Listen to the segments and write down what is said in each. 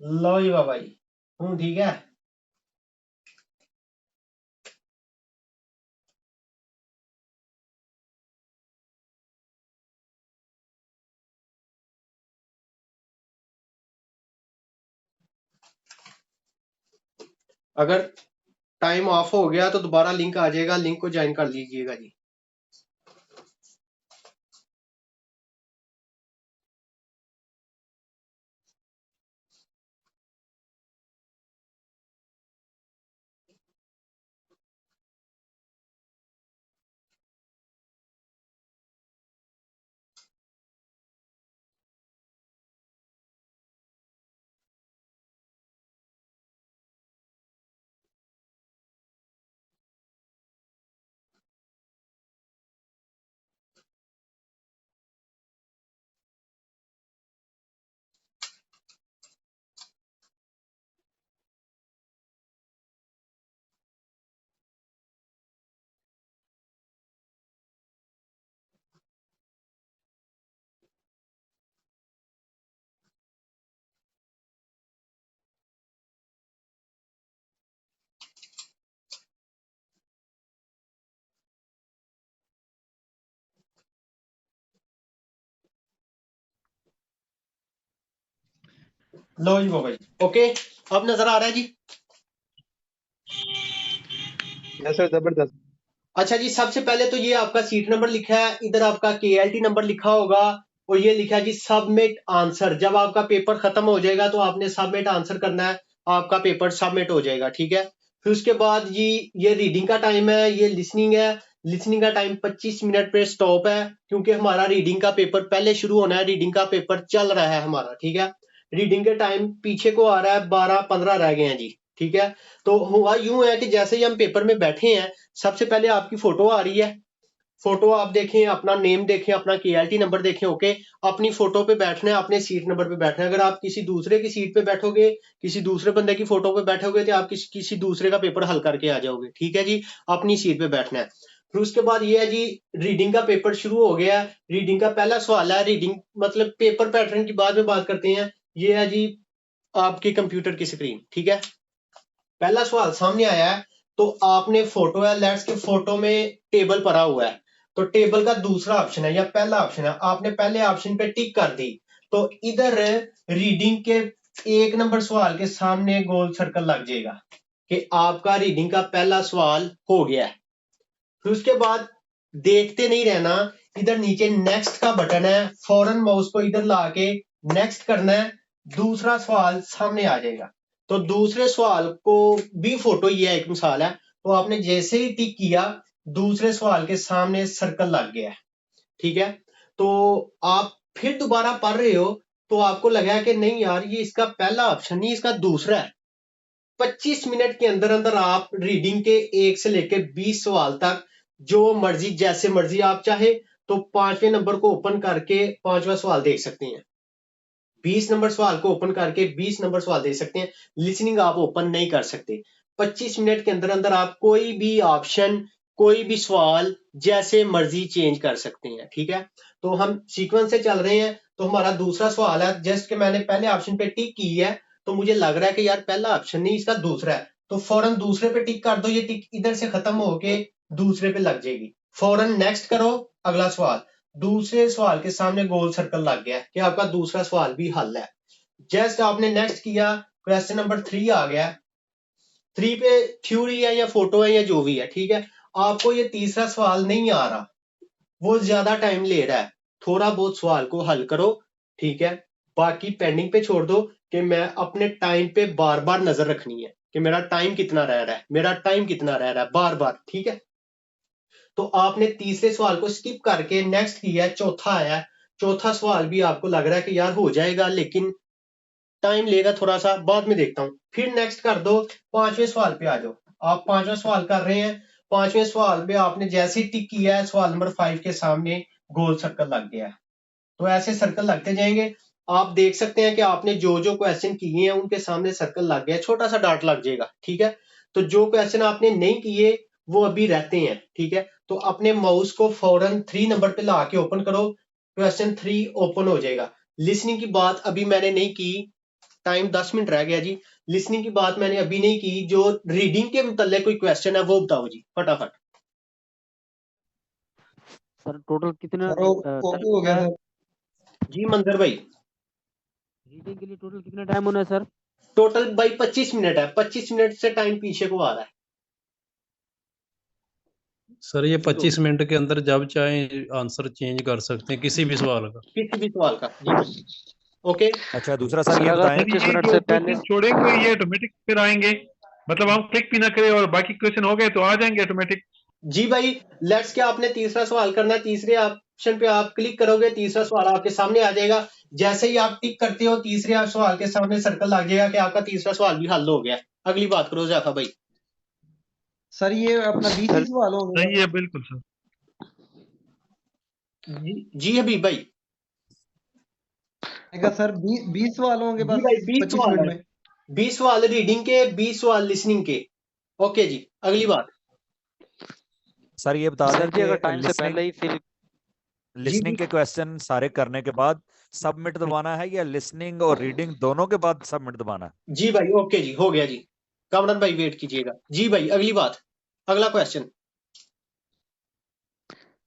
लो जी बाबा जी, हूँ ठीक है। अगर टाइम ऑफ हो गया तो दोबारा लिंक आ जाएगा, लिंक को ज्वाइन कर लीजिएगा जी। लो जी बाबा जी, ओके। अब नजर आ रहा है जी। यस सर, जबरदस्त। अच्छा जी, सबसे पहले तो ये आपका सीट नंबर लिखा है, इधर आपका केएलटी नंबर लिखा होगा, और ये लिखा है जी सबमिट आंसर। जब आपका पेपर खत्म हो जाएगा तो आपने सबमिट आंसर करना है, आपका पेपर सबमिट हो जाएगा, ठीक है। फिर उसके बाद जी ये रीडिंग का टाइम है, ये लिसनिंग है। लिसनिंग का टाइम 25 मिनट पे स्टॉप है, क्योंकि हमारा रीडिंग का पेपर पहले शुरू होना है, रीडिंग का पेपर चल रहा है हमारा, ठीक है। रीडिंग के टाइम पीछे को आ रहा है, 12-15 रह गए हैं जी, ठीक है। तो हुआ यूं है कि जैसे ही हम पेपर में बैठे हैं, सबसे पहले आपकी फोटो आ रही है। फोटो आप देखें, अपना नेम देखें, अपना केएलटी नंबर देखें, ओके। अपनी फोटो पे बैठना है, अपने सीट नंबर पे बैठना है। अगर आप किसी दूसरे की सीट पे बैठोगे, किसी दूसरे बंदे की फोटो पे बैठोगे, तो आप किसी दूसरे का पेपर हल करके आ जाओगे, ठीक है जी। अपनी सीट पे बैठना है। फिर उसके बाद ये है जी, रीडिंग का पेपर शुरू हो गया। रीडिंग का पहला सवाल है, रीडिंग मतलब पेपर पैटर्न की बाद में बात करते हैं। ये है जी आपके कंप्यूटर की स्क्रीन, ठीक है। पहला सवाल सामने आया है, तो आपने फोटो है, लेट्स के फोटो में टेबल पड़ा हुआ है, तो टेबल का दूसरा ऑप्शन है या पहला ऑप्शन है, आपने पहले ऑप्शन पे टिक कर दी, तो इधर रीडिंग के 1 नंबर सवाल के सामने गोल सर्कल लग जाएगा कि आपका रीडिंग का पहला सवाल हो गया है। फिर उसके बाद देखते नहीं रहना, इधर नीचे नेक्स्ट का बटन है, फौरन माउस को इधर लाके नेक्स्ट करना है, दूसरा सवाल सामने आ जाएगा। तो दूसरे सवाल को भी फोटो, ये एक मिसाल है, तो आपने जैसे ही टिक किया, दूसरे सवाल के सामने सर्कल लग गया है, ठीक है। तो आप फिर दोबारा पढ़ रहे हो, तो आपको लगा कि नहीं यार, ये इसका पहला ऑप्शन नहीं, इसका दूसरा है। 25 मिनट के अंदर अंदर आप रीडिंग के 1 से लेकर 20 सवाल तक, जो मर्जी जैसे मर्जी आप चाहे तो 5वें नंबर को ओपन करके 5वां सवाल देख सकते हैं। 20 नंबर सवाल को ओपन करके 20 नंबर सवाल दे सकते हैं। लिसनिंग आप ओपन नहीं कर सकते। 25 मिनट के अंदर अंदर आप कोई भी ऑप्शन, कोई भी सवाल जैसे मर्जी चेंज कर सकते हैं, ठीक है। तो हम सीक्वेंस से चल रहे हैं। तो हमारा दूसरा सवाल है, जस्ट कि मैंने पहले ऑप्शन पे टिक की है, तो मुझे लग रहा है कि यार पहला ऑप्शन नहीं, इसका दूसरा है, तो फौरन दूसरे पे टिक कर दो, ये टिक इधर से खत्म होके दूसरे पे लग जाएगी। फौरन नेक्स्ट करो, अगला सवाल। दूसरे सवाल के सामने गोल सर्कल लग गया कि आपका दूसरा सवाल भी हल है। जस्ट आपने नेक्स्ट किया, क्वेश्चन नंबर 3 आ गया। 3 पे थ्योरी है या फोटो है या जो भी है, ठीक है। आपको ये तीसरा सवाल नहीं आ रहा, वो ज्यादा टाइम ले रहा है, थोड़ा बहुत सवाल को हल करो, ठीक है। बाकी पेंडिंग पे छोड़ दो, कि मैं अपने टाइम पे बार बार नजर रखनी है कि मेरा टाइम कितना रह रहा है, मेरा टाइम कितना रह रहा है, बार बार, ठीक है। तो आपने तीसरे सवाल को स्किप करके नेक्स्ट किया, चौथा आया। चौथा सवाल भी आपको लग रहा है कि यार हो जाएगा, लेकिन टाइम लेगा थोड़ा सा, बाद में देखता हूँ, फिर नेक्स्ट कर दो। 5वें सवाल पे आ जाओ। आप 5वां सवाल कर रहे हैं, 5वें सवाल पे आपने जैसे ही टिक किया है, सवाल नंबर 5 के सामने गोल सर्कल लग गया है। तो ऐसे सर्कल लगते जाएंगे। आप देख सकते हैं कि आपने जो जो क्वेश्चन किए हैं उनके सामने सर्कल लग गया, छोटा सा डॉट लग जाएगा, ठीक है। तो जो क्वेश्चन आपने नहीं किए वो अभी रहते हैं, ठीक है। तो अपने माउस को फौरन 3 नंबर पे ला के ओपन करो, क्वेश्चन 3 ओपन हो जाएगा। लिसनिंग की बात अभी मैंने नहीं की, टाइम 10 मिनट रह गया जी। लिसनिंग की बात मैंने अभी नहीं की, जो रीडिंग के मुतल्लिक कोई क्वेश्चन है वो बताओ जी फटाफट। सर टोटल कितना सर ओके हो गया सर। जी मंजर भाई, रीडिंग के लिए टोटल कितना टाइम होना है सर? टोटल भाई 25 मिनट है, 25 मिनट से टाइम पीछे को आ रहा है। सर ये 25 मिनट के अंदर जब चाहे आंसर चेंज कर सकते हैं किसी भी सवाल का। किसी भी सवाल का जी। ओके अच्छा दूसरा सर सर ये अगर बताएं 25 ये मिनट जो से पहले क्वेश्चन छोड़ेंगे ये ऑटोमेटिक फिर आएंगे, मतलब हम क्लिक भी ना करें और बाकी क्वेश्चन हो गए तो आ जाएंगे ऑटोमेटिक। जी भाई, लेट्स क्या आपने तीसरा सवाल करना है, तीसरे ऑप्शन पे आप क्लिक करोगे, तीसरा सवाल आपके सामने आ जाएगा। जैसे ही आप टिक करते हो तीसरे आप सवाल के सामने सर्कल लग जाएगा कि आपका तीसरा सवाल भी हल हो गया। अगली बात करो जाफा भाई। सर ये अपना 20 ही सवाल हो गया। सही है बिल्कुल सर। जी हबीब भाई। सर 20 सवाल होंगे जी बस भाई 20 25 सवाल मिनट है, में। 20 सवाल रीडिंग के, 20 सवाल लिसनिंग के। ओके जी, अगली बात। सर ये बता दें सर जी अगर कि टाइम से पहले ही फिल लिसनिंग के क्वेश्चन सारे करने के बाद सबमिट दबाना है या लिसनिंग और रीडिंग दोनों के बाद सबमिट दबाना है? जी भाई ओके जी, हो गया जी। कामरान भाई वेट कीजिएगा जी भाई। अगली बात, अगला क्वेश्चन।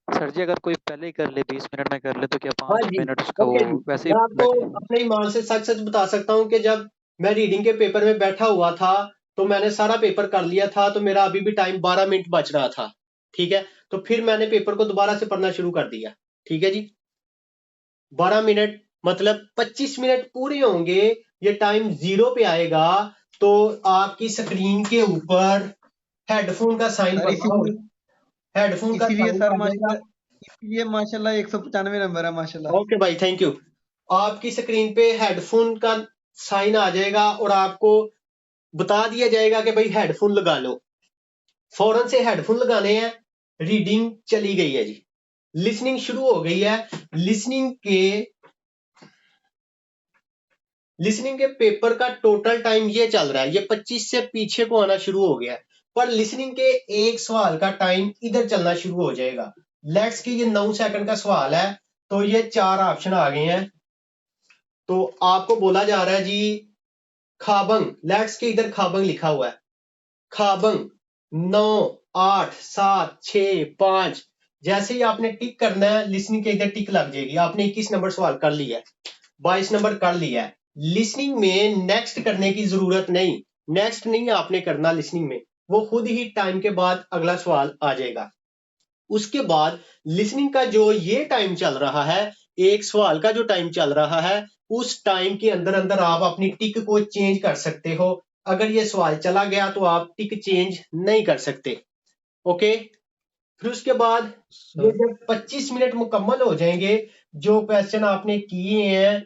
सर जी अगर कोई पहले ही कर ले 20 मिनट में कर ले तो क्या हाँ 5 जी मिनट उसका ओके वो जी, वैसे मैं ही आपको अपने ईमान से सच सच बता सकता हूँ कि जब मैं रीडिंग के पेपर में बैठा हुआ था तो मैंने सारा पेपर कर लिया था, तो मेरा अभी भी टाइम 12 मिनट बच रहा था। ठीक है, तो फिर मैंने पेपर को दोबारा से पढ़ना शुरू कर दिया। ठीक है जी, 12 मिनट मतलब 25 मिनट पूरे होंगे, ये टाइम जीरो पे आएगा तो आपकी स्क्रीन के ऊपर हेडफोन का साइन सर बना हो, हेडफोन का इसीलिए साइन सर आ जाएगा। ये माशाल्लाह 195 नंबर है माशाल्लाह। ओके भाई थैंक यू। आपकी स्क्रीन पे हेडफोन का साइन आ जाएगा और आपको बता दिया जाएगा कि भाई हेडफोन लगा लो। फौरन से हेडफोन लगाने हैं। रीडिंग चली गई है जी, लिसनिंग शुरू हो गई है। लिसनिंग के पेपर का टोटल टाइम ये चल रहा है, ये 25 से पीछे को आना शुरू हो गया है, पर लिसनिंग के एक सवाल का टाइम इधर चलना शुरू हो जाएगा। लेट्स कि ये 9 सेकंड का सवाल है, तो ये 4 ऑप्शन आ गए हैं। तो आपको बोला जा रहा है जी खाबंग, लेट्स के इधर खाबंग लिखा हुआ है, खाबंग 9 8 7 6 5। जैसे ही आपने टिक करना है लिसनिंग के इधर टिक लग जाएगी। आपने 21 नंबर सवाल कर लिया है, 22 नंबर कर लिया है। लिसनिंग में नेक्स्ट करने की जरूरत नहीं, नेक्स्ट नहीं आपने करना लिसनिंग में, वो खुद ही टाइम के बाद अगला सवाल आ जाएगा। उसके बाद लिसनिंग का जो ये टाइम चल रहा है, एक सवाल का जो टाइम चल रहा है, उस टाइम के अंदर अंदर आप अपनी टिक को चेंज कर सकते हो। अगर ये सवाल चला गया तो आप टिक चेंज नहीं कर सकते। ओके, फिर उसके बाद ये जब 25 मिनट मुकम्मल हो जाएंगे, जो क्वेश्चन आपने किए हैं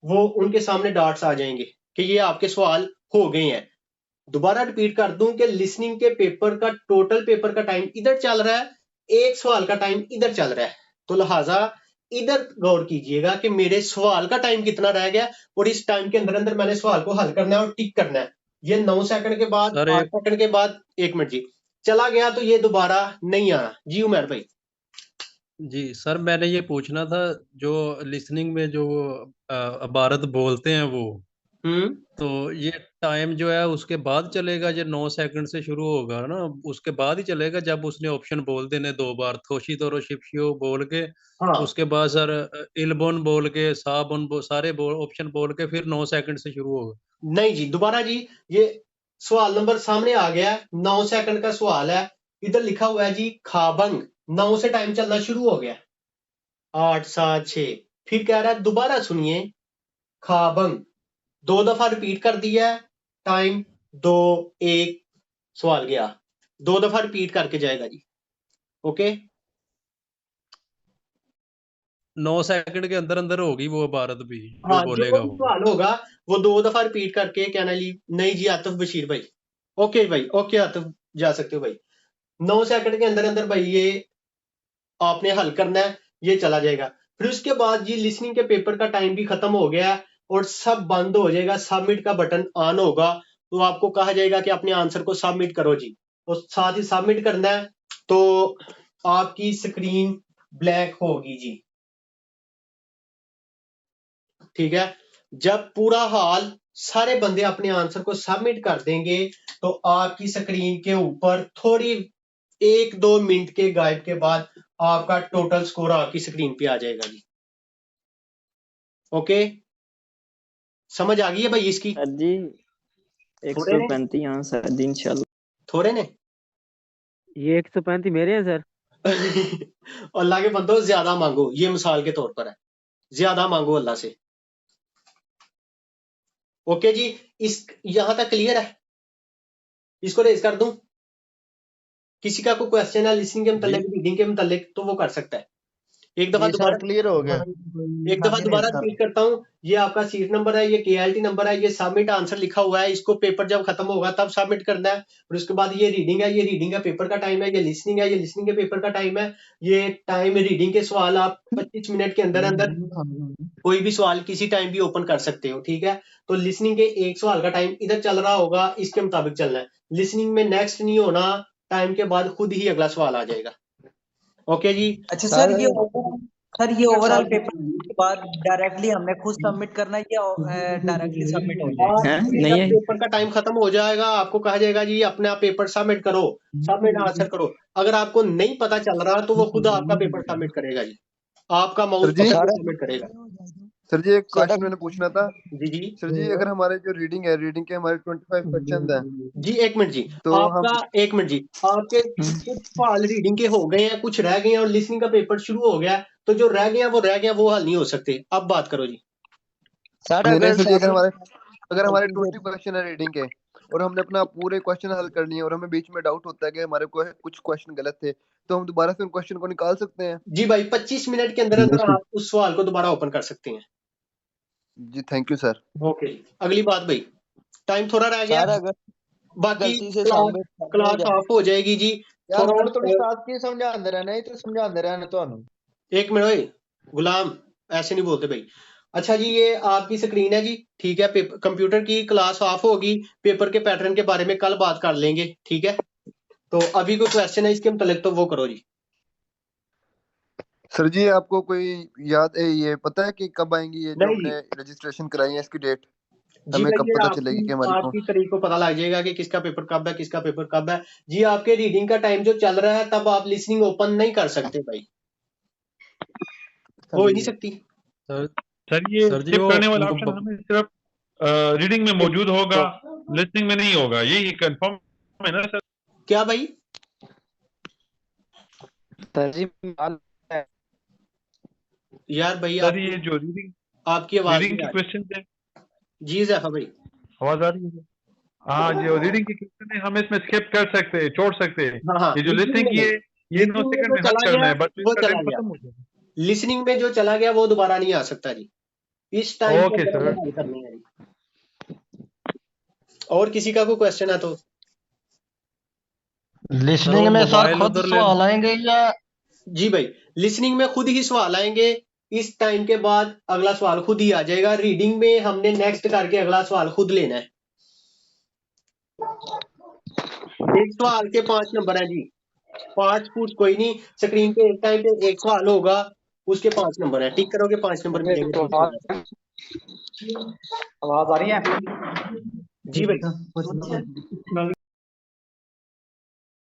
वो उनके सामने डॉट्स आ जाएंगे कि ये आपके सवाल हो गए हैं। दोबारा रिपीट कर दूं कि लिसनिंग के पेपर का टोटल पेपर का टाइम इधर चल रहा है, एक सवाल का टाइम इधर चल रहा है, तो लिहाजा इधर गौर कीजिएगा कि मेरे सवाल का टाइम कितना रह गया और इस टाइम के अंदर अंदर मैंने सवाल को हल करना है और टिक करना है। ये 9 सेकंड के बाद, सर 8 सेकंड के बाद, 1 मिनट जी, चला गया तो ये दोबारा नहीं आना जी। उमर भाई जी सर मैंने ये पूछना था, जो लिसनिंग में जो इबारत बोलते हैं वो, तो ये टाइम जो है उसके बाद चलेगा, जो 9 सेकंड से शुरू होगा ना उसके बाद ही चलेगा, जब उसने ऑप्शन बोल देने 2 बार थोशी तोरो शिपशियो बोल के, हाँ उसके बाद सर इलबोन बोल के सारे ऑप्शन बोल के फिर 9 सेकंड से शुरू होगा? नहीं जी, दोबारा जी, ये सवाल नंबर सामने आ गया है, 9 सेकंड का सवाल है, इधर लिखा हुआ है जी खाबंग, 9 से टाइम चलना शुरू हो गया, 8 7 6, फिर कह रहा है दोबारा सुनिए खाबंग, 2 दफा रिपीट कर दिया है, टाइम 2 1 सवाल गया, 2 दफा रिपीट करके जाएगा जी। ओके 9 सेकंड के अंदर अंदर होगी वो इबारत भी जो हाँ, जो बोलेगा भी वो। सवाल होगा वो 2 दफा रिपीट करके कहना ली। नहीं जी आतिफ बशीर भाई, ओके भाई, ओके आतिफ जा सकते हो भाई। 9 सेकंड के अंदर अंदर भाई ये आपने हल करना है, ये चला जाएगा। फिर उसके बाद जी लिसनिंग के पेपर का टाइम भी खत्म हो गया है और सब बंद हो जाएगा, सबमिट का बटन ऑन होगा, तो आपको कहा जाएगा कि अपने आंसर को सबमिट करो जी, और साथ ही सबमिट करना है तो आपकी स्क्रीन ब्लैक होगी जी। ठीक है, जब पूरा हाल सारे बंदे अपने आंसर को सबमिट कर देंगे तो आपकी स्क्रीन के ऊपर थोड़ी 1-2 मिनट के गायब के बाद आपका टोटल स्कोर आपकी स्क्रीन पे आ जाएगा जी। ओके, समझ आ गई है भाई इसकी? सर जी 135 हाँ सर जी इंशाल्लाह। थोड़े ने ये 135 मेरे हैं सर। अल्लाह के बंदो ज्यादा मांगो, ये मिसाल के तौर पर है, ज्यादा मांगो अल्लाह से। ओके जी, इस यहां तक क्लियर है? इसको रेज कर दूं? किसी का कोई क्वेश्चन है लिसनिंग के मतलब, रीडिंग के मतलब, तो वो कर सकता है। एक दफा दोबारा क्लियर हो गया। एक दफा दोबारा रिपीट करता हूँ, ये आपका सीट नंबर है, ये केएलटी नंबर है, ये सबमिट आंसर लिखा हुआ है, इसको पेपर जब खत्म होगा तब सबमिट करना है। और उसके बाद ये रीडिंग है, ये रीडिंग का पेपर का टाइम है, ये लिसनिंग है, ये लिसनिंग के पेपर का टाइम है। ये टाइम रीडिंग के सवाल आप 25 मिनट के अंदर अंदर कोई भी सवाल किसी टाइम भी ओपन कर सकते हो, ठीक है। तो लिसनिंग के एक सवाल का टाइम इधर चल रहा होगा, इसके मुताबिक चलना है। लिसनिंग में नेक्स्ट नहीं होना, टाइम के बाद खुद ही अगला सवाल आ जाएगा। ओके जी। अच्छा सर ये ओवरऑल पेपर के बाद डायरेक्टली हमने खुद सबमिट करना है या डायरेक्टली सबमिट हो जाएगा? नहीं है। पेपर का टाइम खत्म हो जाएगा, आपको कहा जाएगा जी अपने आप पेपर सबमिट करो, सबमिट आंसर करो। अगर आपको नहीं पता चल रहा तो वो खुद आपका पेपर सबमिट करेगा जी, आपका माउस सबमिट करेगा। सर जी एक क्वेश्चन मैंने पूछना था। जी जी सर जी अगर हमारे जो रीडिंग है, रीडिंग के हमारे 25 क्वेश्चन हैं जी, एक मिनट जी, तो आपका एक मिनट जी, आपके कुछ सवाल रीडिंग के हो गए हैं, कुछ रह गए हैं और लिसनिंग का पेपर शुरू हो गया, तो जो रह गए हैं वो रह गए हैं, वो हल नहीं हो सकते। अब बात करो जी। सर जी अगर हमारे 20 क्वेश्चन है रीडिंग के और हमने अपना पूरे क्वेश्चन हल कर लिए और हमें बीच में डाउट होता है कि हमारे को कुछ क्वेश्चन गलत थे, तो हम दोबारा से उन क्वेश्चन को निकाल सकते हैं? जी भाई, 25 मिनट के अंदर अंदर आप उस सवाल को दोबारा ओपन कर सकते हैं जी। Thank you sir. ओके, अगली बात भाई, टाइम थोड़ा रह गया, बाकी क्लास ऑफ हो जाएगी जी। समझाते रहना ਤੁਹਾਨੂੰ। एक मिनट भाई गुलाम, ऐसे नहीं बोलते भाई। अच्छा जी, ये आपकी स्क्रीन है जी, ठीक है। कंप्यूटर की क्लास ऑफ होगी, पेपर के पैटर्न के बारे में कल बात कर लेंगे, ठीक है। तो अभी कोई क्वेश्चन है इसके मतलब तो वो करो जी। सर जी आपको कोई याद है, ये पता है कि कब आएंगी ये जो नहीं हमने रजिस्ट्रेशन कराई है, इसकी डेट जी हमें भाई, कब ये पता चलेगी कि हमारी आपकी तारीख को पता लग जाएगा कि किसका पेपर कब है, किसका पेपर कब है जी। आपके रीडिंग का टाइम जो चल रहा है तब आप लिसनिंग ओपन नहीं कर सकते भाई, हो ही नहीं सकती। सर ये स्किप करने वाला ऑप्शन हमें सिर्फ रीडिंग में मौजूद होगा, लिसनिंग में नहीं होगा, ये कंफर्म है ना सर? क्या भाई? सर जी यार भाई सर ये जो रीडिंग आपकी आवाज रीडिंग के क्वेश्चन है जी जैफा भाई, आवाज आ रही है? हाँ, जो रीडिंग के क्वेश्चन है हम इसमें स्किप कर सकते हैं, छोड़ सकते हैं। हाँ, ये जो लिसनिंग की है ये 9 सेकंड में हल करना है, बस वो इसका चला टाइम गया। खत्म हो जाएगा। लिसनिंग में जो चला गया वो दोबारा नहीं आ सकता जी, इस टाइम ओके सर। करनी है जी। और किसी का कोई क्वेश्चन है तो? लिसनिंग में सर खुद सवाल आएंगे या? जी भाई, लिसनिंग में खुद ही सवाल आएंगे, इस टाइम के बाद अगला सवाल खुद ही आ जाएगा। रीडिंग में हमने नेक्स्ट करके अगला सवाल खुद लेना है। एक सवाल के 5 नंबर है जी, 5 पूछ कोई नहीं, स्क्रीन पे एक टाइम पे एक सवाल होगा, उसके 5 नंबर है, टिक करोगे 5 नंबर मिलेंगे। आवाज आ रही है जी भाई।